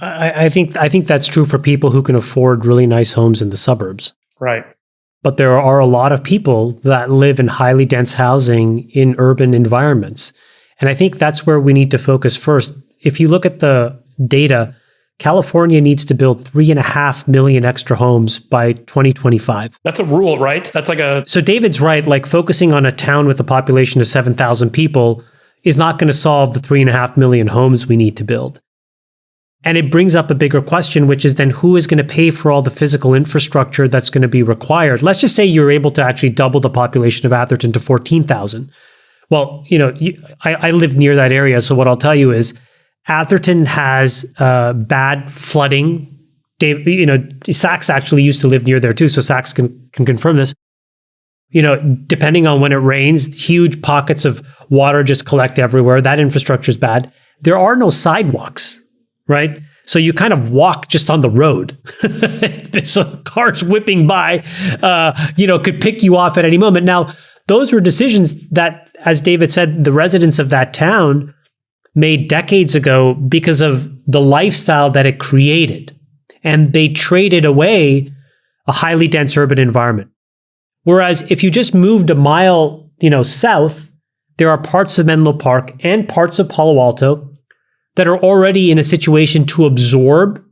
I think that's true for people who can afford really nice homes in the suburbs. Right. But there are a lot of people that live in highly dense housing in urban environments. And I think that's where we need to focus first. If you look at the data, California needs to build 3.5 million extra homes by 2025. That's a rule, right? That's like a... So David's right, like focusing on a town with a population of 7,000 people is not going to solve the 3.5 million homes we need to build. And it brings up a bigger question, which is then who is going to pay for all the physical infrastructure that's going to be required? Let's just say you're able to actually double the population of Atherton to 14,000. Well, I live near that area, so what I'll tell you is Atherton has bad flooding. Sachs actually used to live near there too, so Sachs can confirm this. Depending on when it rains, huge pockets of water just collect everywhere. That infrastructure is bad. There are no sidewalks, right? So you kind of walk just on the road. So cars whipping by, could pick you off at any moment. Now, those were decisions that, as David said, the residents of that town made decades ago because of the lifestyle that it created. And they traded away a highly dense urban environment. Whereas if you just moved a mile, south, there are parts of Menlo Park and parts of Palo Alto that are already in a situation to absorb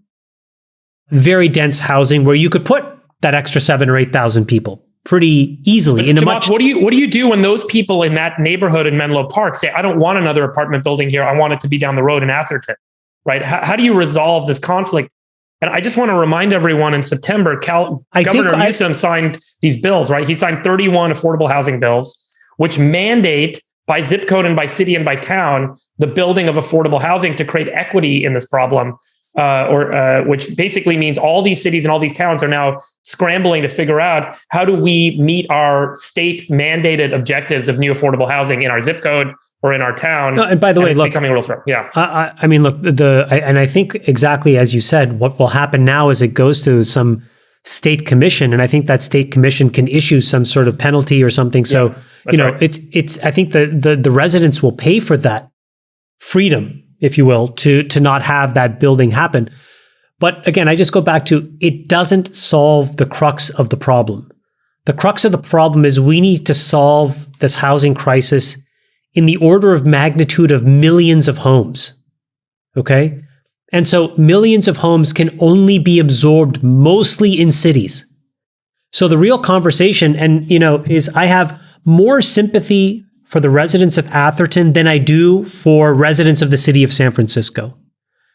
very dense housing where you could put that extra 7,000 or 8,000 people pretty easily. Chamath, what do you do when those people in that neighborhood in Menlo Park say, I don't want another apartment building here. I want it to be down the road in Atherton, right? How do you resolve this conflict? And I just want to remind everyone in September, Governor Newsom signed these bills, right? He signed 31 affordable housing bills, which mandate by zip code and by city and by town, the building of affordable housing to create equity in this problem. Which basically means all these cities and all these towns are now scrambling to figure out how do we meet our state mandated objectives of new affordable housing in our zip code or in our town. No, and by the way, look, becoming a real threat. Yeah. I think exactly as you said, what will happen now is it goes to some state commission, and I think that state commission can issue some sort of penalty or something. So, right. it's I think the residents will pay for that freedom, if you will, to not have that building happen. But again, I just go back to, it doesn't solve the crux of the problem. The crux of the problem is we need to solve this housing crisis in the order of magnitude of millions of homes. Okay? And so millions of homes can only be absorbed mostly in cities. So the real conversation, is I have more sympathy for the residents of Atherton than I do for residents of the city of San Francisco.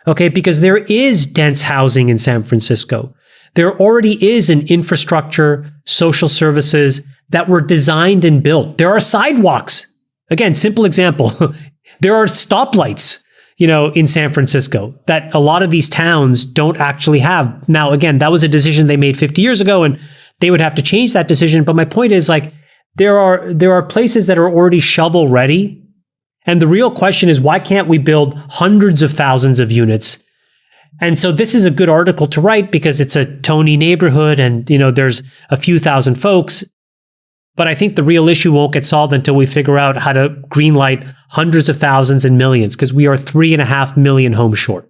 Okay, because there is dense housing in San Francisco. There already is an infrastructure, social services that were designed and built. There are sidewalks. Again, simple example. There are stoplights, in San Francisco that a lot of these towns don't actually have. Now, again, that was a decision they made 50 years ago, and they would have to change that decision. But my point is, there are places that are already shovel ready. And the real question is, why can't we build hundreds of thousands of units? And so this is a good article to write because it's a Tony neighborhood and, there's a few thousand folks. But I think the real issue won't get solved until we figure out how to greenlight hundreds of thousands and millions, because we are 3.5 million homes short.